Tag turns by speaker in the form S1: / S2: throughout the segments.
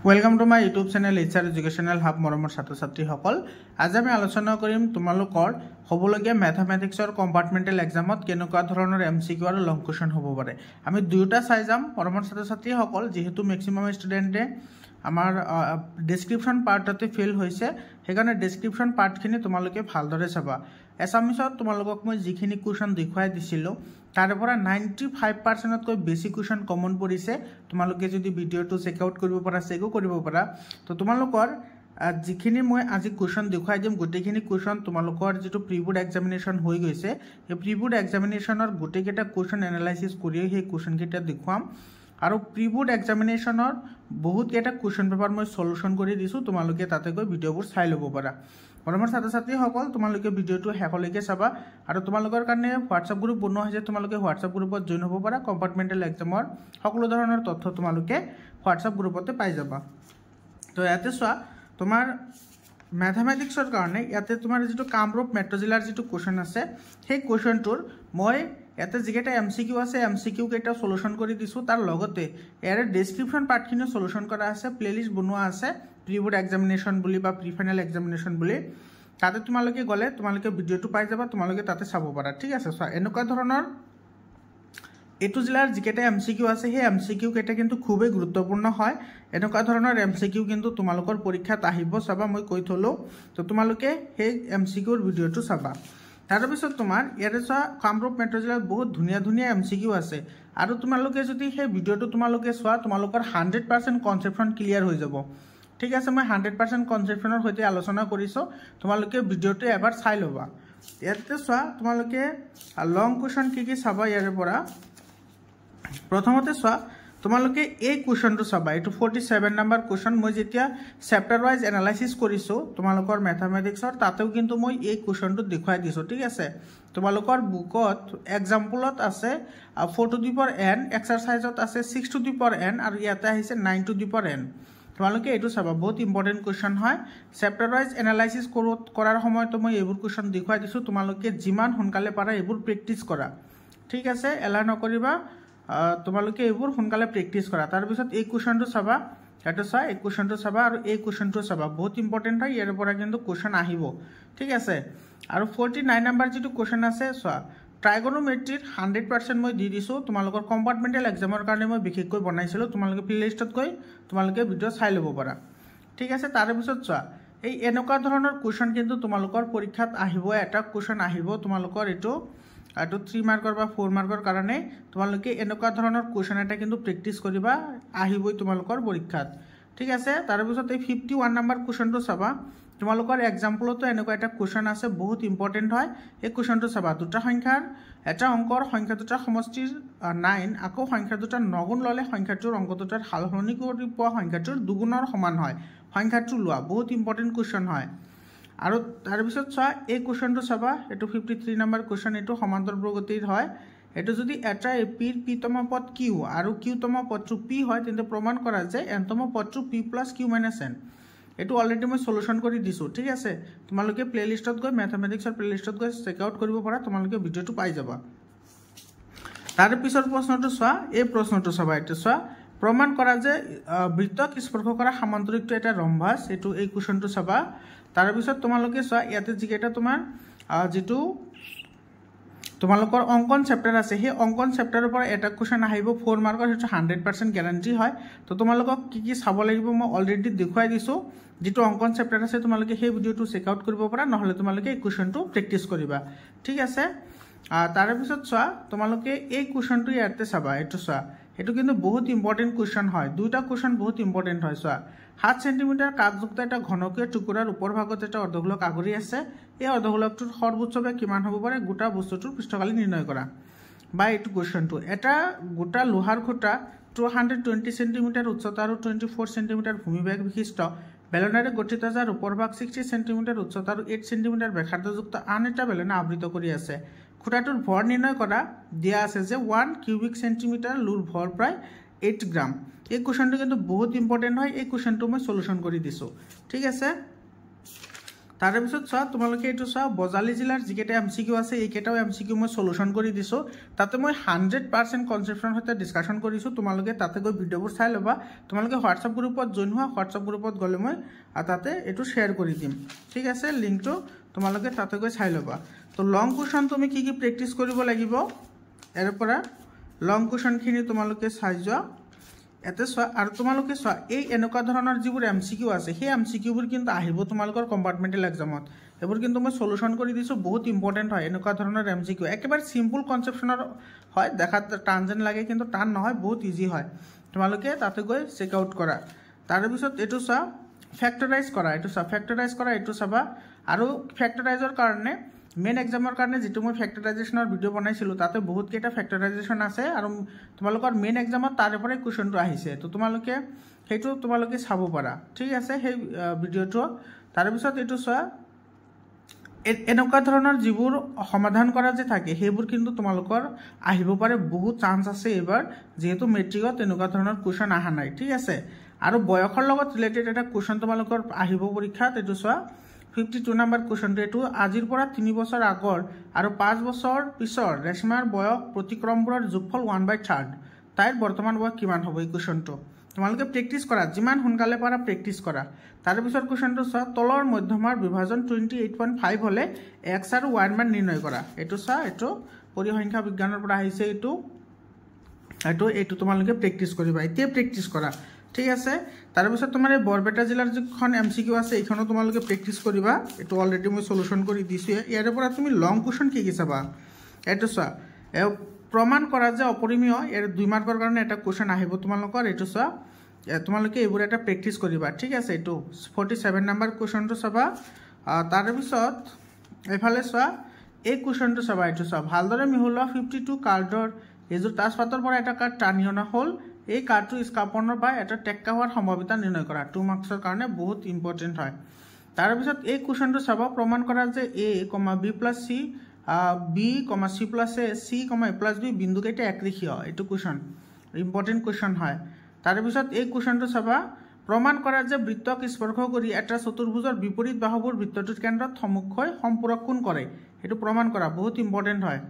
S1: welcome to my YouTube channel HR educational hub मरমৰ ছাত্ৰ ছাত্ৰীসকল আজি আমি আলোচনা কৰিম তোমালোকৰ হবলগীয়া ম্যাথমেটিক্সৰ কম্পাৰ্টমেন্টাল এক্সামত কেনেকুৱা ধৰণৰ এমসিকিউ আৰু লং কোৱেশ্চন হ'ব পাৰে আমি দুয়োটা চাই যাম মৰমৰ ছাত্ৰ ছাত্ৰীসকল যেহেতু ম্যাক্সিমাম ষ্টুডেন্টে আমাৰ ডেসক্ৰিপচন পাৰ্টতে ফেল হৈছে হেকাৰণে ডেসক্ৰিপচন পাৰ্টখিনি তোমালোকে ভালদৰে চাবা এছামিছত তোমালোকক মই যিখিনি কোৱেশ্চন দেখুৱাই দিছিলো তাৰে পৰা 95% তকৈ বেছি কোৱেশ্চন কমন পৰিছে তোমালোকে যদি ভিডিওটো চেক আউট কৰিব পাৰা চেকো কৰিব পাৰা তো তোমালোকৰ যিখিনি মই আজি কোৱেশ্চন দেখুৱাই দিম গোটেইখিনি কোৱেশ্চন তোমালোকৰ যেটো প্ৰিবোৰ্ড এক্সামিনেশন হৈ গৈছে এই প্ৰিবোৰ্ড এক্সামিনেশনৰ গোটেইকেটা কোৱেশ্চন এনালাইসিস কৰি সেই কোৱেশ্চন কেইটা দেখুৱাম আৰু প্ৰিবোৰ্ড এক্সামিনেশনৰ বহুত কেটা কোৱেশ্চন পেপাৰ মই সলিউশন কৰি দিছো তোমালোকে তাতে গৈ ভিডিওবোৰ চাই ল'ব পাৰা মৰমৰ ছাত্ৰ ছাত্ৰীসকল তোমালোকে ভিডিওটো শেষলৈকে চাবা আৰু তোমালোকৰ কাৰণে WhatsApp গ্ৰুপ বনোৱা হৈছে তোমালোকে WhatsApp গ্ৰুপত জয়েন হ'ব পাৰা কম্পাৰ্টমেন্টাল এক্সামৰ সকলো ধৰণৰ তথ্য তোমালোকে WhatsApp গ্ৰুপতে পাই যাবা তো ইয়াতে চোৱা তোমাৰ ম্যাথমেটিক্সৰ কাৰণে ইয়াতে তোমাৰ যেটো কামৰূপ মেট্ৰ জিলাৰ যেটো কোৱেশ্চন আছে সেই কোৱেশ্চনটোৰ মই ইয়াতে যিকেটা এমসিকিউ আছে এমসিকিউ কেটা সলিউশন কৰি দিছো তাৰ লগতে ইয়াৰ ডেসক্ৰিপচন পাৰ্টখিনি সলিউশন কৰা আছে প্লেলিস্ট বনোৱা আছে প্ৰিবোৰ্ড এক্সামিনেশন বুলি বা প্ৰি ফাইনাল এক্সামিনেশন বুলি তাতে তোমালোকে গলে তোমালোকে ভিডিওটো পাই যাবা তোমালোকে তাতে চাব পাৰা ঠিক আছে সো এনেকুৱা ধৰণৰ এটু জিলাৰ যিকেটা এমসিকিউ আছে সেই এমসিকিউ কেটা কিন্তু খুবেই গুৰুত্বপূৰ্ণ হয় এনেকুৱা ধৰণৰ এমসিকিউ কিন্তু তোমালোকৰ পৰীক্ষাত আহিব চাবা মই কৈ থলো তো তোমালোকে সেই এমসিকিউৰ ভিডিওটো চাবা তাৰ পিছত তোমাৰ ইয়াৰে চা কামৰূপ মেট্ৰ জিলাৰ বহুত ধুনিয়া ধুনিয়া এমসিকিউ আছে আৰু তোমালোকে যদি সেই ভিডিওটো তোমালোকে চোৱা তোমালোকৰ 100% কনসেপচন ক্লিয়াৰ হৈ যাব ঠিক আছে মই 100% কনসেপচনৰ হৈতে আলোচনা কৰিছো তোমালোকে ভিডিওটো এবাৰ চাই লবা ইয়াতে চোৱা তোমালোকে লং কোৱেশ্চন কি চাবা ইয়াৰে পৰা প্ৰথমতে চোৱা তোমালোকে এই কোৱেশ্চনটো চাবা এটো 47 নম্বৰ কোৱেশ্চন মই যেতিয়া চেপ্টাৰ ওয়াইজ এনালাইসিস কৰিছো তোমালোকৰ ম্যাথমেটিক্সৰ তাতেও কিন্তু মই এই কোৱেশ্চনটো দেখুৱাই দিছো ঠিক আছে তোমালোকৰ বুকত এক্সাম্পলত আছে 4 টু দি পাৱাৰ n এক্সাৰসাইজত আছে 6 টু দি পাৱাৰ n আৰু ইয়াতে আহিছে 9 টু দি পাৱাৰ n তোমালোকে এটো চাবা বহুত ইম্পৰ্টেন্ট কোৱেশ্চন হয় চেপ্টাৰ ওয়াইজ এনালাইসিস কৰাৰ সময়ত মই এইবোৰ কোৱেশ্চন দেখুৱাই দিছো তোমালোকে যিমান সোনকালে পাৰা এইবোৰ প্ৰেক্টিস কৰা ঠিক আছে এলা নকৰিবা তোমালোকে এইবোৰ সোনকালে প্ৰেক্টিস কৰা তাৰ পিছত এই কোৱেশ্চনটো চাবা এটা চাই এই কোৱেশ্চনটো চাবা আৰু এই কোৱেশ্চনটো চাবা বহুত ইম্পৰ্টেন্ট হয় ইয়াৰ পৰা কিন্তু কোৱেশ্চন আহিব ঠিক আছে আৰু 49 নম্বৰ যেটো কোৱেশ্চন আছে চোৱা ট্ৰাইগোনোমেট্ৰিৰ 100% মই দি দিছো তোমালোকৰ কম্পাৰ্টমেন্টাল এক্সামৰ কাৰণে মই বিশেষকৈ বনাইছিলো তোমালোকে প্লেলিষ্টত গৈ তোমালোকে ভিডিও চাই ল'ব পাৰা ঠিক আছে তাৰ পিছত চোৱা এই এনেকুৱা ধৰণৰ কোৱেশ্চন কিন্তু তোমালোকৰ পৰীক্ষাত আহিব এটা কোৱেশ্চন আহিব তোমালোকৰ এটো 3 মাৰ্কৰ বা 4 মাৰ্কৰ কাৰণে তোমালোকে এনেকুৱা ধৰণৰ কোৱেশ্চন এটা কিন্তু প্ৰেক্টিস কৰিবা আহিবই তোমালোকৰ পৰীক্ষাত ঠিক আছে তাৰ পিছত এই 51 নম্বৰ কোৱেশ্চনটো চাবা তোমালোকৰ এক্সাম্পলতো এনেকুৱা এটা কোৱেশ্চন আছে বহুত ইম্পৰ্টেন্ট হয় এই কোৱেশ্চনটো চাবা দুটা সংখ্যাৰ এটা অংকৰ সংখ্যা দুটা সমষ্টিৰ 9 আকৌ সংখ্যা দুটা নগুণ ললে সংখ্যাটোৰ অংক দুটাৰ হালহলনি কৰি পোৱা সংখ্যাটোৰ দুগুণৰ সমান হয় সংখ্যাটো লোৱা বহুত ইম্পৰ্টেন্ট কোৱেশ্চন হয় আৰু তাৰ পিছত চোৱা এই কোৱেশ্চনটো চাবা এটো 53 নম্বৰ কোৱেশ্চন এটো সমান্তৰাল প্ৰগতিৰ হয় এটো যদি এটা এপিৰ পিতম পদ কিউ আৰু কিউতম পদটো পি হয় তেন্তে প্ৰমাণ কৰা যে এনতম পদটো P plus Q minus N এটো অলৰেডি মই সলিউশন কৰি দিছো ঠিক আছে তোমালোকে প্লেলিষ্টত গৈ ম্যাথমেটিক্সৰ প্লেলিষ্টত গৈ চেক আউট কৰিব পাৰা তোমালোকে ভিডিওটো পাই যাবা তাৰ পিছৰ প্ৰশ্নটো চোৱা এই প্ৰশ্নটো চাবা এটা চোৱা প্ৰমাণ কৰা যে বৃত্তক স্পৰ্শ কৰা সমান্তৰিকটো এটা ৰম্বাস এটো এই কোৱেশ্চনটো চাবা তাৰ পিছত তোমালোকে চোৱা ইয়াতে যিকেটা তোমাৰ যেটো তোমালোকৰ অঙ্কন চেপ্টাৰ আছে সেই অঙ্কন চেপ্টাৰৰ পৰা এটা কোৱেশ্চন আহিব 4 মাৰ্কৰ হেতু 100% গ্যাৰান্টি হয় তো তোমালোকক কি চাব লাগিব মই অলৰেডি দেখুৱাই দিছো যেটো অঙ্কন চেপ্টাৰ আছে তোমালোকে সেই ভিডিওটো চেক আউট কৰিব পাৰা নহলে তোমালোকে এই কোৱেশ্চনটো প্ৰেক্টিস কৰিবা ঠিক আছে তাৰ পিছত চোৱা তোমালোকে এই কোৱেশ্চনটো ইয়াতে চাবা এটো চোৱা এটো কিন্তু বহুত ইম্পৰ্টেন্ট কোৱেশ্চন হয় দুটা কোৱেশ্চন বহুত ইম্পৰ্টেন্ট হয় চোৱা 7 সেন্টিমিটাৰ কাটযুক্ত এটা ঘনকীয় টুকুৰাৰ ওপৰ ভাগত এটা অৰ্ধগোলক আগুৰি আছে এই অৰ্ধগোলকটোৰ সৰ্বোচ্চ বেগ কিমান হ'ব পাৰে গোটা বস্তুটোৰ পৃষ্ঠকালি নিৰ্ণয় কৰা বা এটো কোৱেশ্চনটো এটা গোটা লোহাৰ খুঁটা 220 সেন্টিমিটাৰ উচ্চতা আৰু 24 সেন্টিমিটাৰ ভূমিবেগ বিশিষ্ট বেলনাৰে গঠিত যাৰ ওপৰ ভাগ 60 সেন্টিমিটাৰ উচ্চতা আৰু 8 সেন্টিমিটাৰ ব্যাসাৰ্ধযুক্ত আন এটা বেলনা আবৃত কৰি আছে খুঁটাটোৰ ভৰ নিৰ্ণয় কৰা দিয়া আছে যে 1 কিউবিক সেন্টিমিটাৰ লোৰ ভৰ প্ৰায় 8 গ্ৰাম এই কোৱেশ্চনটো কিন্তু বহুত ইম্পৰ্টেন্ট হয় এই কোৱেশ্চনটো মই সলিউশন কৰি দিছো ঠিক আছে তাৰে পিছত চোৱা তোমালোকে এইটো চোৱা বজালী জিলাৰ যিকেইটা MCQ আছে এইকেইটাও MCQ মই সলিউশন কৰি দিছোঁ তাতে মই 100% কনসেপ্টৰ সৈতে ডিসকাশন কৰিছোঁ তোমালোকে তাতে গৈ ভিডিঅ'বোৰ চাই ল'বা তোমালোকে হোৱাটছআপ গ্ৰুপত জইন হোৱা হোৱাটছআপ গ্ৰুপত গ'লে মই তাতে এইটো শ্বেয়াৰ কৰি দিম ঠিক আছে লিংকটো তোমালোকে তাতে গৈ চাই ল'বা তো লং কোৱেশ্চন তুমি কি কি প্ৰেক্টিছ কৰিব লাগিব এৰ পৰা লং কোৱেশ্চনখিনি তোমালোকে চাই যোৱা এতে চোৱা আৰু তোমালোকে চোৱা এই এনেকুৱা ধৰণৰ যিবোৰ MCQ আছে সেই MCQবোৰ কিন্তু আহিব তোমালোকৰ কম্পাৰ্টমেণ্টেল এক্সামত এবোৰ কিন্তু মই সলিউশন কৰি দিছোঁ বহুত ইম্পৰ্টেন্ট হয় এনেকুৱা ধৰণৰ MCQ একেবাৰে সিম্পল কনসেপ্টনৰ হয় দেখাত টান যেন লাগে কিন্তু টান নহয় বহুত ইজি হয় তোমালোকে তাতে গৈ চেক আউট কৰা তাৰ পিছত এটো চোৱা ফ্যাক্টৰাইজ কৰা এটো চোৱা ফ্যাক্টৰাইজ কৰা এটো চাবা আৰু ফ্যাক্টৰাইজৰ কাৰণে মেন এক্সামৰ কাৰণে যেটো মই ফ্যাক্টৰাইজেশনৰ ভিডিও বনাইছিলো তাতে বহুত কেটা ফ্যাক্টৰাইজেশন আছে আৰু তোমালোকৰ মেন এক্সামত তাৰে পৰা কোৱেশ্চনটো আহিছে তো তোমালোকে হেতু তোমালোকে চাব পাৰা ঠিক আছে সেই ভিডিওটো তাৰ পিছত এটো চোৱা এনেকুৱা ধৰণৰ যিবোৰ সমাধান কৰা যে থাকে সেইবোৰ কিন্তু তোমালোকৰ আহিব পাৰে বহুত চান্স আছে এবাৰ যেহেতু মেট্ৰিকত এনেকুৱা ধৰণৰ কোৱেশ্চন আহা নাই ঠিক আছে আৰু বয়সৰ লগত ৰিলেটেড এটা কোৱেশ্চন তোমালোকৰ আহিব পৰীক্ষাত এটো চোৱা 52 নম্বৰ কোৱেশ্চনটো এটো আজিৰ পৰা 3 বছৰ আগৰ আৰু 5 বছৰ পিছৰ ৰেশমাৰ বয়স প্ৰতিক্ৰমবোৰৰ যোগফল 1/3 তাইৰ বৰ্তমান বয়স কিমান হ'ব এই কোৱেশ্চনটো তোমালোকে প্ৰেক্টিছ কৰা যিমান সোনকালে পাৰা প্ৰেক্টিছ কৰা তাৰ পিছৰ কোৱেশ্চনটো চোৱা তলৰ মধ্যমাৰ বিভাজন 28.5 হলে x আৰু y মান নিৰ্ণয় কৰা এটো চোৱা এটো পৰিসংখ্যা বিজ্ঞানৰ পৰা আহিছে এটো তোমালোকে প্ৰেক্টিছ কৰিবা এতিয়া প্ৰেক্টিছ কৰা ঠিক আছে তাৰ পিছত তোমাৰ এই বৰপেটা জিলাৰ যিখন MCQ আছে এইখনো তোমালোকে প্ৰেক্টিছ কৰিবা এটো অলৰেডি মই সলিউশন কৰি দিছো ইয়াৰ পৰা তুমি লং কোৱেশ্চন কি চাবা এটো চোৱা প্ৰমাণ কৰা যে অপৰিমেয় এৰ 2 মাৰ্কৰ কাৰণে এটা কোৱেশ্চন আহিব তোমালোকৰ এটো চোৱা তোমালোকে এইবোৰ এটা প্ৰেক্টিছ কৰিবা ঠিক আছে এটো 47 নম্বৰ কোৱেশ্চনটো চাবা তাৰ পিছত এফালে চোৱা এই কোৱেশ্চনটো চাবা এটো চোৱা ভালদৰে মিহলোৱা 52 কাৰ্ডৰ এজোৰ তাজপাতৰ পৰা এটা কাৰ্ড টানি অনা হ'ল এই কাৰ্ডটো স্কাপনৰ বা এটা টেক্কা হোৱাৰ সম্ভাৱনা নিৰ্ণয় কৰা 2 মাৰ্কছৰ কাৰণে বহুত ইম্পৰ্টেন্ট হয় তাৰ পিছত এই কোৱেশ্চনটো চাবা প্ৰমাণ কৰা যে a, b + c b, c + a c, a + b বিন্দুকেইটা একৰেখীয় এটো কোৱেশ্চন ইম্পৰ্টেন্ট কোৱেশ্চন হয় তাৰ পিছত এই কোৱেশ্চনটো চাবা প্ৰমাণ কৰা যে বৃত্তক স্পৰ্শ কৰি এটা চতুৰ্ভুজৰ বিপৰীত বাহুবোৰ বৃত্তটোৰ কেন্দ্ৰত সমুখকৈ সম্পূৰক কোণ কৰে এটো প্ৰমাণ কৰা বহুত ইম্পৰ্টেন্ট হয়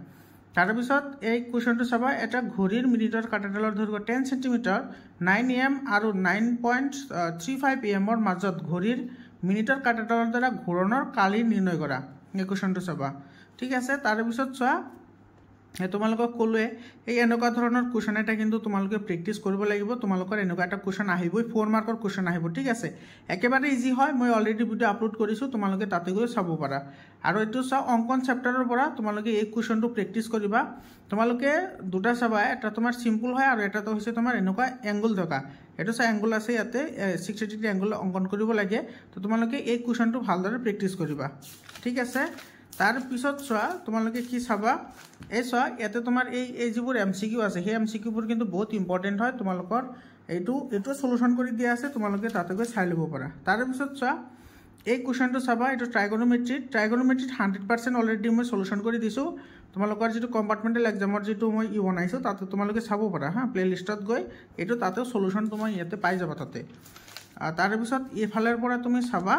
S1: তাৰ পিছত এই কোৱেশ্চনটো চাবা এটা ঘড়ীৰ মিনিটৰ কাটাডালৰ দৈৰ্ঘ্য 10 সেন্টিমিটাৰ 9 am আৰু 9.35 am ৰ মাজত ঘড়ীৰ মিনিটৰ কাটাডালৰ দ্বাৰা ঘূৰণৰ কালি নিৰ্ণয় কৰা এই কোৱেশ্চনটো চাবা ঠিক আছে তাৰ পিছত চোৱা তোমালোকক কলোৱে এই এনেকুৱা ধৰণৰ কোৱেশ্চন এটা কিন্তু তোমালোকে প্ৰেক্টিছ কৰিব লাগিব তোমালোকৰ এনেকুৱা এটা কোৱেশ্চন আহিবই 4 মাৰ্কৰ কোৱেশ্চন আহিব ঠিক আছে একেবাৰে ইজি হয় মই অলৰেডি ভিডিও আপলোড কৰিছো তোমালোকে তাতে গৈ চাব পাৰা আৰু এটো চা অংকন চেপ্টাৰৰ পৰা তোমালোকে এই কোৱেশ্চনটো প্ৰেক্টিছ কৰিবা তোমালোকে দুটা চাবা এটা তোমাৰ সিম্পল হয় আৰু এটা হৈছে তোমাৰ এনেকুৱা এংগল থকা এটো চা এংগল আছে ইয়াতে 680 ডিগ্ৰী এংগল অংকন কৰিব লাগে তো তোমালোকে এই কোৱেশ্চনটো ভালদৰে প্ৰেক্টিছ কৰিবা ঠিক আছে তাৰ পিছত চোৱা তোমালোকে কি চাবা এই চোৱা ইয়াতে তোমাৰ এই যিবোৰ MCQ আছে সেই MCQ বোৰ কিন্তু বহুত ইম্পৰ্টেন্ট হয় তোমালোকৰ এটো সলিউশন কৰি দিয়া আছে তোমালোকে তাতে গৈ চাই লব পাৰা তাৰ পিছত চোৱা এই কোৱেশ্চনটো চাবা এটো ট্ৰাইগোনোমেট্ৰি 100% অলৰেডি মই সলিউশন কৰি দিছো তোমালোকৰ যেটো কম্পাৰ্টমেন্টেল এক্সামৰ যেটো মই বনাইছো তাতে তোমালোকে চাব পাৰা হা প্লেলিষ্টত গৈ এটো তাতে সলিউশন তুমি ইয়াতে পাই যাবা তাতে তাৰ পিছত এফালৰ পৰা তুমি চাবা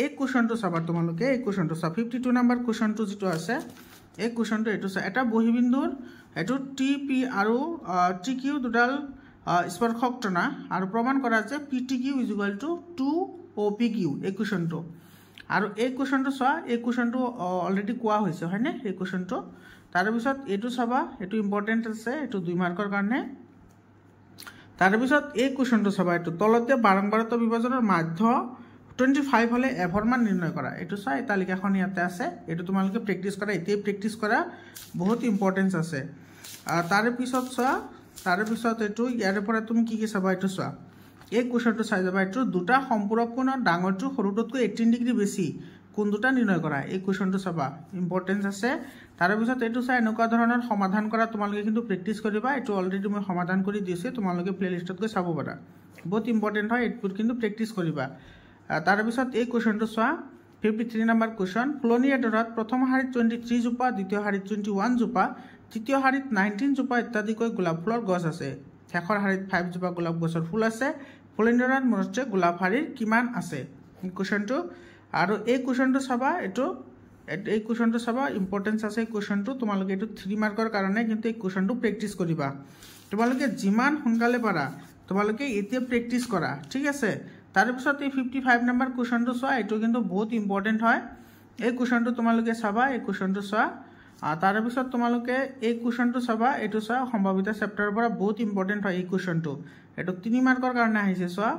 S1: এই কোৱেশ্চনটো চাবা তোমালোকে এই কোৱেশ্চনটো চা 52 নম্বৰ কোৱেশ্চনটো যেটো আছে এই কোৱেশ্চনটো এটো চা এটা বহিবিন্দুৰ এটো TP আৰু TQ দুডাল স্পৰ্শক টনা আৰু প্ৰমাণ কৰা যে PTQ = 2OPQ এই কোৱেশ্চনটো আৰু এই কোৱেশ্চনটো চোৱা এই কোৱেশ্চনটো অলৰেডি কোৱা হৈছে হয়নে এই কোৱেশ্চনটো তাৰ পিছত এটো চাবা এটো ইম্পৰ্টেন্ট আছে এটো 2 মাৰ্কৰ কাৰণে তাৰ পিছত এই কোৱেশ্চনটো চাবা এটো তলতে বাৰম্বাৰতা বিভাজনৰ মাধ্য 25 হলে f ৰ মান নিৰ্ণয় কৰা এটো চা এই তালিকাখন ইয়াতে আছে এটো তোমালোকে প্ৰেক্টিছ কৰা এতে প্ৰেক্টিছ কৰা বহুত ইম্পৰ্টেন্স আছে তাৰ পিছত চোৱা তাৰ পিছত এটো ইয়াৰ পৰা তুমি কি চাবা এটো চোৱা এই কোৱেশ্চনটো চাই যাবা এটো দুটা সম্পূৰক কোণৰ ডাঙৰটো সৰুটোতকৈ 18 ডিগ্ৰী বেছি কোন দুটা নিৰ্ণয় কৰা এই কোৱেশ্চনটো চাবা ইম্পৰ্টেন্স আছে তাৰ পিছত এটো চা এনেকুৱা ধৰণৰ সমাধান কৰা তোমালোকে কিন্তু প্ৰেক্টিছ কৰিবা এটো অলৰেডি মই সমাধান কৰি দিছো তোমালোকে প্লেলিষ্টত গৈ চাব পাৰা বহুত ইম্পৰ্টেন্ট হয় এটো কিন্তু প্ৰেক্টিছ কৰিবা তাৰ পিছত এই কোৱেশ্চনটো চোৱা 53 নম্বৰ কোৱেশ্চন ফুলনি এডৰত প্ৰথম শাৰীত 23 জোপা দ্বিতীয় শাৰীত 21 জোপা তৃতীয় শাৰীত 19 জোপা ইত্যাদিকৈ গোলাপ ফুলৰ গছ আছে শেষৰ শাৰীত 5 জোপা গোলাপ গছৰ ফুল আছে ফুলনিডৰাত মুঠতে গোলাপ শাৰীৰ কিমান আছে কোৱেশ্চনটো আৰু এই কুৱেশ্যনটো চাবা এই কুৱেশ্যনটো চাবা ইম্পৰ্টেঞ্চ আছে এই কুৱেশ্যনটো তোমালোকে এইটো 3 মাৰ্কৰ কাৰণে কিন্তু এই কুৱেশ্যনটো প্ৰেক্টিছ কৰিবা তোমালোকে যিমান সোনকালে পাৰা তোমালোকে এতিয়া প্ৰেক্টিছ কৰা ঠিক আছে তাৰপিছত এই 55 নম্বৰ কুৱেশ্যনটো চোৱা এইটো কিন্তু বহুত ইম্পৰ্টেণ্ট হয় এই কুৱেশ্যনটো তোমালোকে চাবা এই কুৱেশ্যনটো চোৱা তাৰপিছত তোমালোকে এই কুৱেশ্যনটো চাবা এইটো চোৱা সম্ভাৱিতা চেপ্টাৰৰ পৰা বহুত ইম্পৰ্টেণ্ট হয় এই কুৱেশ্যনটো এইটো 3 মাৰ্কৰ কাৰণে আহিছে চোৱা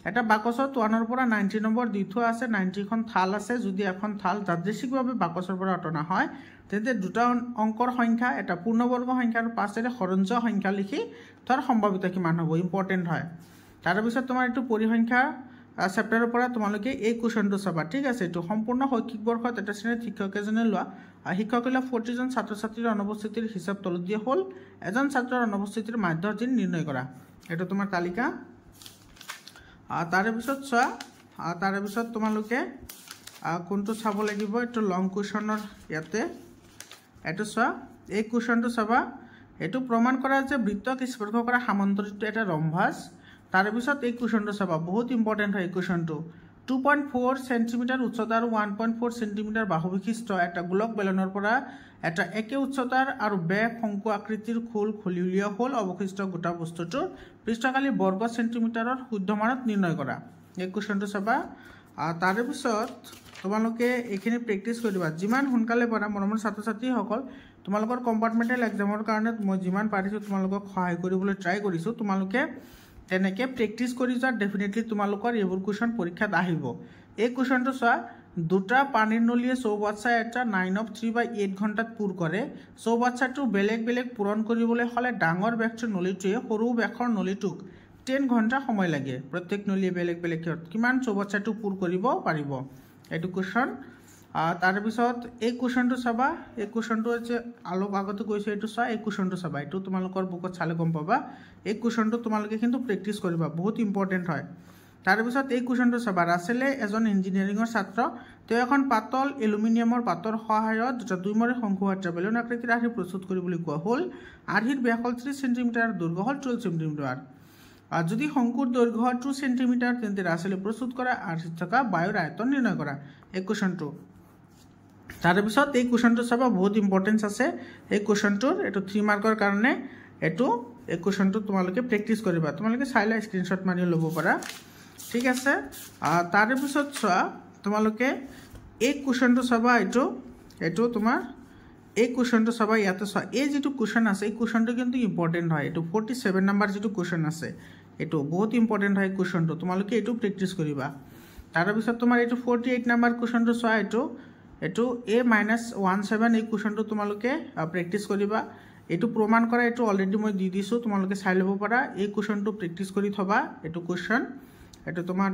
S1: এটা বাকচত 1ৰ পৰা 90 নম্বৰ দি থোৱা আছে 90 খন থাল আছে যদি এখন থাল যাদৃচ্ছিকভাৱে বাকচৰ পৰা অটনা হয় তেন্তে দুটা অংকৰ সংখ্যা এটা পূৰ্ণবৰ্গ সংখ্যা আৰু পাঁচটা হৰণীয় সংখ্যা লিখি তাৰ সম্ভাৱিতা কিমান হ'ব ইম্পৰ্টেণ্ট হয় তাৰপিছত তোমাৰ এইটো পৰিসংখ্যা চেপ্টাৰৰ পৰা তোমালোকে এই কুৱেশ্যনটো চাবা ঠিক আছে এইটো সম্পূৰ্ণ শৈক্ষিক বৰ্ষত এটা শ্ৰেণীত শিক্ষক এজনে লোৱা শিক্ষকসকলে 40 জন ছাত্ৰ ছাত্ৰীৰ অনুপস্থিতিৰ হিচাপ তলত দিয়া হ'ল এজন ছাত্ৰৰ অনুপস্থিতিৰ মাধ্যম দিন নিৰ্ণয় কৰা এইটো তোমাৰ তালিকা তাৰপিছত চোৱা তাৰপিছত তোমালোকে কোনটো চাব লাগিব এইটো লং কুৱেশ্যনৰ ইয়াতে এইটো চোৱা এই কুৱেশ্যনটো চাবা এইটো প্ৰমাণ কৰা যে বৃত্তক স্পৰ্শ কৰা সামান্তৰিকটো এটা ৰম্বাস তাৰপিছত এই কুৱেশ্যনটো চাবা বহুত ইম্পৰ্টেণ্ট হয় এই কুৱেশ্যনটো 2.4 সেন্টিমিটাৰ উচ্চতা আৰু 1.4 সেন্টিমিটাৰ বাহু বিশিষ্ট এটা গোলক বেলনৰ পৰা এটা একে উচ্চতাৰ আৰু বেগ শংকু আকৃতিৰ খোল খুলি উলিওৱা হ'ল অৱশিষ্ট গোটা বস্তুটোৰ পৃষ্ঠকালি বৰ্গ সেন্টিমিটাৰৰ শুদ্ধমানত নিৰ্ণয় কৰা এই কুৱেশ্যনটো চাবা তাৰপিছত তোমালোকে এইখিনি প্ৰেক্টিছ কৰিবা যিমান সোনকালে পাৰা মৰমৰ ছাত্ৰ ছাত্ৰীসকল তোমালোকৰ কম্পাৰ্টমেণ্টেল এক্সামৰ কাৰণে মই যিমান পাৰিছোঁ তোমালোকক সহায় কৰিবলৈ ট্ৰাই কৰিছোঁ তোমালোকে তেনেকৈ প্ৰেক্টিছ কৰি যোৱা ডেফিনেটলি তোমালোকৰ এইবোৰ কুৱেশ্যন পৰীক্ষাত আহিব এই কুৱেশ্যনটো চোৱা দুটা পানীৰ নলীয়ে চৌবাচ্চা এটা 9/3/8 ঘণ্টাত পূৰ কৰে চৌবাচ্চাটো বেলেগ বেলেগ পূৰণ কৰিবলৈ হ'লে ডাঙৰ বেগটোৰ নলীটোৱে সৰু বেগৰ নলীটোক 10 ঘণ্টা সময় লাগে প্ৰত্যেক নলীয়ে বেলেগ বেলেগ কিমান চৌবাচ্চাটো পূৰ কৰিব পাৰিব এইটো কুৱেশ্যন তাৰপিছত এই কুৱেশ্যনটো চাবা এই কুৱেশ্যনটো হৈছে অলপ আগতে কৈছোঁ এইটো চোৱা এই কুৱেশ্যনটো চাবা এইটো তোমালোকৰ বুকত চালে গম পাবা এই কুৱেশ্যনটো তোমালোকে কিন্তু প্ৰেক্টিছ কৰিবা বহুত ইম্পৰ্টেণ্ট হয় তাৰপিছত এই কুৱেশ্যনটো চাবা ৰাছেলে এজন ইঞ্জিনিয়াৰিঙৰ ছাত্ৰ তেওঁ এখন পাতল এলুমিনিয়ামৰ পাতৰ সহায়ত দুটা দুইমৰে শংকু আঠটা বেলুন আকৃতিৰ আৰ্হি প্ৰস্তুত কৰিবলৈ কোৱা হ'ল আৰ্হিৰ ব্যাস হ'ল 30 সেন্টিমিটাৰ দৈৰ্ঘ্য হ'ল 12 সেন্টিমিটাৰ যদি শংকুৰ দৈৰ্ঘ্য 2 সেন্টিমিটাৰ তেন্তে ৰাছেলে প্ৰস্তুত কৰা আৰ্হিত থকা বায়ুৰ আয়তন নিৰ্ণয় কৰা এই কুৱেশ্যনটো তাৰপিছত এই কুৱেশ্যনটো চাবা বহুত ইম্পৰ্টেঞ্চ আছে এই কুৱেশ্যনটোৰ এইটো 3 মাৰ্কৰ কাৰণে এইটো এই কুৱেশ্যনটো তোমালোকে প্ৰেক্টিছ কৰিবা তোমালোকে চাইলা স্ক্ৰীনশ্বট মাৰি ল'ব পাৰা ঠিক আছে তাৰপিছত চোৱা তোমালোকে এই কুৱেশ্যনটো চাবা এইটো তোমাৰ এই কুৱেশ্যনটো চাবা ইয়াতে চোৱা এই যিটো কুৱেশ্যন আছে এই কুৱেশ্যনটো কিন্তু ইম্পৰ্টেণ্ট হয় এইটো 47 নম্বৰ যিটো কুৱেশ্যন আছে এইটো বহুত ইম্পৰ্টেণ্ট হয় কুৱেশ্যনটো তোমালোকে এইটো প্ৰেক্টিছ কৰিবা তাৰপিছত তোমাৰ এইটো 48 নম্বৰ কুৱেশ্যনটো চোৱা এইটো A-17 এই কুৱেশ্যনটো তোমালোকে প্ৰেক্টিছ কৰিবা এইটো প্ৰমাণ কৰা এইটো অলৰেডি মই দি দিছোঁ তোমালোকে চাই ল'ব পাৰা এই কুৱেশ্যনটো প্ৰেক্টিছ কৰি থবা এইটো কুৱেশ্যন এইটো তোমাৰ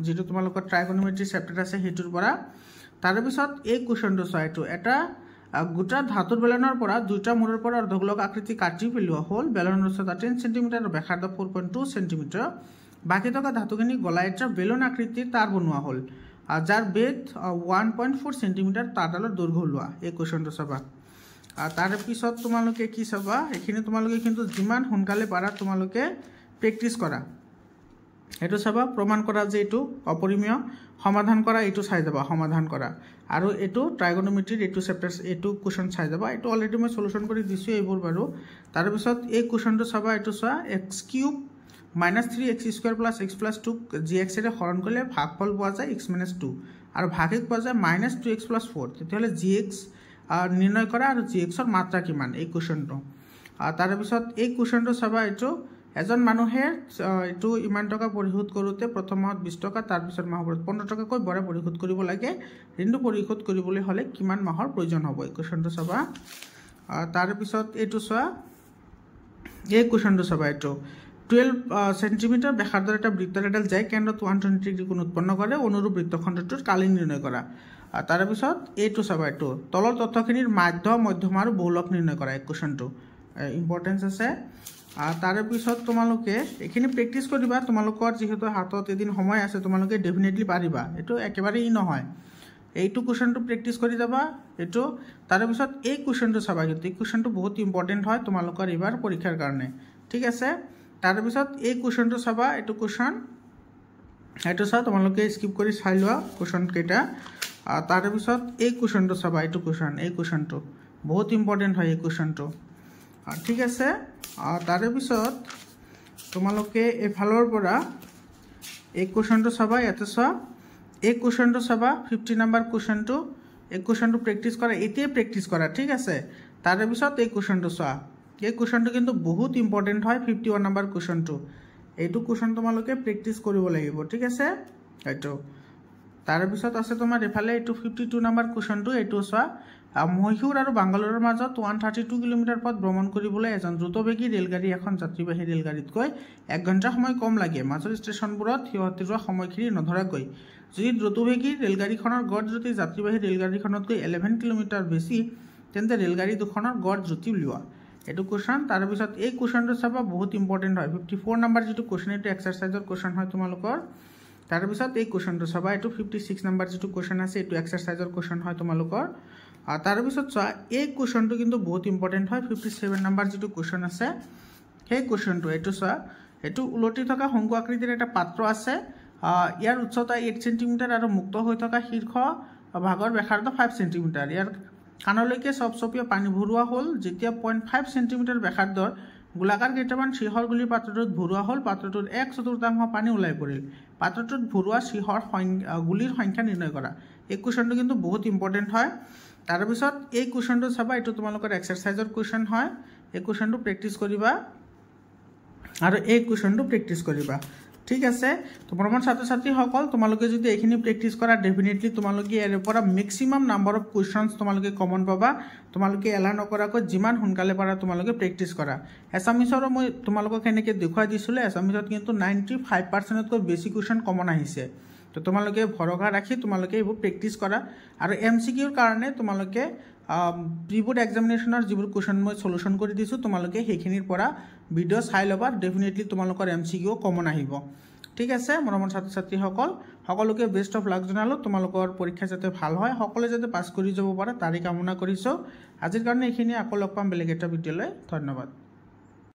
S1: যিটো তোমালোকৰ ট্ৰাইগনোমেট্ৰি চেপ্টাৰ আছে সেইটোৰ পৰা তাৰপিছত এই কুৱেশ্যনটো চোৱা এইটো এটা গোটা ধাতুৰ বেলনৰ পৰা দুটা মূৰৰ পৰা অৰ্ধগোলক আকৃতি কাটি পেলোৱা হ'ল বেলনৰ উচ্চতা 10 সেন্টিমিটাৰ আৰু ব্যাসাৰ্ধ 4.2 সেন্টিমিটাৰ বাকী থকা ধাতুখিনি গলাই এটা বেলুন আকৃতিৰ তাঁৰ বনোৱা হ'ল যাৰ বেদ 1.4 সেন্টিমিটাৰ তাঁৰডালৰ দৈৰ্ঘ্য ওলোৱা এই কুৱেশ্যনটো চাবা তাৰপিছত তোমালোকে কি চাবা এইখিনি তোমালোকে কিন্তু যিমান সোনকালে পাৰা তোমালোকে প্ৰেক্টিছ কৰা এইটো চাবা প্ৰমাণ কৰা যে এইটো অপৰিমেয় সমাধান কৰা এইটো চাই যাবা সমাধান কৰা আৰু এইটো ট্ৰাইগনোমেট্ৰিৰ এইটো চেপ্টাৰ এইটো কুৱেশ্যন চাই যাবা এইটো অলৰেডি মই সলিউশ্যন কৰি দিছোঁ এইবোৰ বাৰু তাৰপিছত এই কুৱেশ্যনটো চাবা এইটো চোৱা x³ -3x² + x + 2 gx এৰে হৰণ কৰিলে ভাগফল পোৱা যায় x - 2 আৰু ভাগিক পোৱা যায় -2x + 4 তেতিয়াহ'লে gx নিৰ্ণয় কৰা আৰু gxৰ মাত্ৰা কিমান এই কুৱেশ্যনটো তাৰপিছত এই কুৱেশ্যনটো চাবা এইটো এজন মানুহে এইটো ইমান টকা পৰিশোধ কৰোঁতে প্ৰথম মাহত 20 টকা তাৰপিছত মাহত 15 টকাকৈ বৰা পৰিশোধ কৰিব লাগে ঋণটো পৰিশোধ কৰিবলৈ হ'লে কিমান মাহৰ প্ৰয়োজন হ'ব এই কুৱেশ্যনটো চাবা তাৰপিছত এইটো চোৱা এই কুৱেশ্যনটো চাবা এইটো 12 সেন্টিমিটাৰ ব্যাসাৰ্ধৰ এটা বৃত্তৰ এডাল যায় কেন্দ্ৰত 120 ডিগ্ৰী কোণ উৎপন্ন কৰে অনুৰূপ বৃত্তখণ্ডটোৰ কালি নিৰ্ণয় কৰা তাৰপিছত এইটো চাবা এইটো তলৰ তথ্যখিনিৰ মধ্যমা আৰু বহুলক নিৰ্ণয় কৰা এই কুৱেশ্যনটো ইম্পৰ্টেঞ্চ আছে তাৰপিছত তোমালোকে এইখিনি প্ৰেক্টিছ কৰিবা তোমালোকৰ যিহেতু হাতত এদিন সময় আছে তোমালোকে ডেফিনেটলি পাৰিবা এইটো একেবাৰে নহয় এইটো কুৱেশ্যনটো প্ৰেক্টিছ কৰি যাবা এইটো তাৰপিছত এই কুৱেশ্যনটো চাবা কিন্তু এই কুৱেশ্যনটো বহুত ইম্পৰ্টেণ্ট হয় তোমালোকৰ এইবাৰ পৰীক্ষাৰ কাৰণে ঠিক আছে তাৰপিছত এই কুৱেশ্যনটো চাবা এইটো কুৱেশ্যন এইটো চাওঁ তোমালোকে স্কিপ কৰি চাই লোৱা কুৱেশ্যন কেইটা তাৰে পিছত এই কুৱেশ্যনটো চাবা এইটো কুৱেশ্যন এই কুৱেশ্যনটো বহুত ইম্পৰ্টেণ্ট হয় এই কুৱেশ্যনটো ঠিক আছে তাৰে পিছত তোমালোকে এইফালৰ পৰা এই কুৱেশ্যনটো চাবা ইয়াতে চোৱা এই কুৱেশ্যনটো চাবা 50 নম্বৰ কুৱেশ্যনটো এই কুৱেশ্যনটো প্ৰেক্টিছ কৰা এতিয়াই প্ৰেক্টিছ কৰা ঠিক আছে তাৰে পিছত এই কুৱেশ্যনটো চোৱা এই কুৱেশ্যনটো কিন্তু বহুত ইম্পৰ্টেণ্ট হয় 51 নম্বৰ কুৱেশ্যনটো এইটো কুৱেশ্যন তোমালোকে প্ৰেক্টিছ কৰিব লাগিব ঠিক আছে এইটো তাৰে পিছত আছে তোমাৰ এফালে এইটো 52 নম্বৰ কুৱেশ্যনটো এইটো চোৱা মহীশূৰ আৰু বাংগালোৰৰ মাজত 132 কিলোমিটাৰ পথ ভ্ৰমণ কৰিবলৈ এজন দ্ৰুতবেগী ৰেলগাড়ী এখন যাত্ৰীবাহী ৰেলগাড়ীতকৈ 1 ঘণ্টা সময় কম লাগে মাজৰ ষ্টেচনবোৰত সিহঁতৰ সময়খিনি নধৰাকৈ যদি দ্ৰুতবেগী ৰেলগাড়ীখনৰ গড় দ্ৰুতি যাত্ৰীবাহী ৰেলগাড়ীখনতকৈ 11 কিলোমিটাৰ বেছি তেন্তে ৰেলগাড়ী দুখনৰ গড় দ্ৰুতি উলিওৱা এইটো কুৱেশ্যন তাৰ পিছত এই কুৱেশ্যনটো চাবা বহুত ইম্পৰ্টেণ্ট হয় 54 নম্বৰ যেটো কুৱেশ্যন এইটো এক্সাৰসাইজৰ কুৱেশ্যন হয় তোমালোকৰ তাৰ পিছত এই কুৱেশ্যনটো চাবা এইটো 56 নম্বৰ যেটো কুৱেশ্যন আছে এইটো এক্সাৰসাইজৰ কুৱেশ্যন হয় তোমালোকৰ তাৰ পিছত চোৱা এই কুৱেশ্যনটো কিন্তু বহুত ইম্পৰ্টেণ্ট হয় 57 নম্বৰ যেটো কুৱেশ্যন আছে সেই কুৱেশ্যনটো এইটো চোৱা এইটো উলটি থকা শংকু আকৃতিৰ এটা পাত্ৰ আছে ইয়াৰ উচ্চতা 8 সেন্টিমিটাৰ আৰু মুক্ত হৈ থকা শীৰ্ষ ভাগৰ ব্যাসাৰ্ধ 5 সেন্টিমিটাৰ ইয়াৰ কাণলৈকে চপচপীয়া পানী ভৰোৱা হ'ল যেতিয়া 0.5 সেন্টিমিটাৰ ব্যাসাৰ্ধৰ গোলাকাৰ কেইটামান শিহৰ গুলিৰ পাত্ৰটোত ভৰোৱা হ'ল পাত্ৰটোত 1/4 পানী ওলাই পৰিল পাত্ৰটোত ভৰোৱা শিহৰ গুলিৰ সংখ্যা নিৰ্ণয় কৰা এই কুৱেশ্যনটো কিন্তু বহুত ইম্পৰ্টেণ্ট হয় তাৰ পিছত এই কুৱেশ্যনটো চাবা এইটো তোমালোকৰ এক্সাৰসাইজৰ কুৱেশ্যন হয় এই কুৱেশ্যনটো প্ৰেক্টিছ কৰিবা আৰু এই কুৱেশ্যনটো প্ৰেক্টিছ কৰিবা ঠিক আছে তো মৰমৰ ছাত্ৰ-ছাত্ৰীসকল তোমালোকে যদি এইখিনি প্ৰেক্টিছ কৰা ডেফিনেটলি তোমালোকে ইয়াৰ পৰা ম্যাক্সিমাম নাম্বাৰ অফ কুৱেশ্যনছ তোমালোকে কমন পাবা তোমালোকে এলা নকৰাকৈ যিমান সোনকালে পাৰা তোমালোকে প্ৰেক্টিছ কৰা এছামিছৰ মই তোমালোকক এনেকৈ দেখুৱাই দিছিলোঁ এছামিছত কিন্তু 95%তকৈ বেছি কুৱেশ্যন কমন আহিছে তো তোমালোকে ভৰসা ৰাখি তোমালোকে এইবোৰ প্ৰেক্টিছ কৰা আৰু MCQৰ কাৰণে তোমালোকে প্ৰিবোৰ্ড এক্সামিনেশ্যনৰ যিবোৰ কুৱেশ্যন মই সলিউশন কৰি দিছোঁ তোমালোকে সেইখিনিৰ পৰা ভিডিঅ' চাই ল'বা ডেফিনেটলি তোমালোকৰ MCQ কমন আহিব ঠিক আছে মৰমৰ ছাত্ৰ-ছাত্ৰীসকল সকলোকে বেষ্ট অফ লাক জনালোঁ তোমালোকৰ পৰীক্ষা যাতে ভাল হয় সকলোৱে যাতে পাছ কৰি যাব পাৰে তাৰে কামনা কৰিছোঁ আজিৰ কাৰণে এইখিনি আকৌ লগ পাম বেলেগ এটা ভিডিঅ'লৈ ধন্যবাদ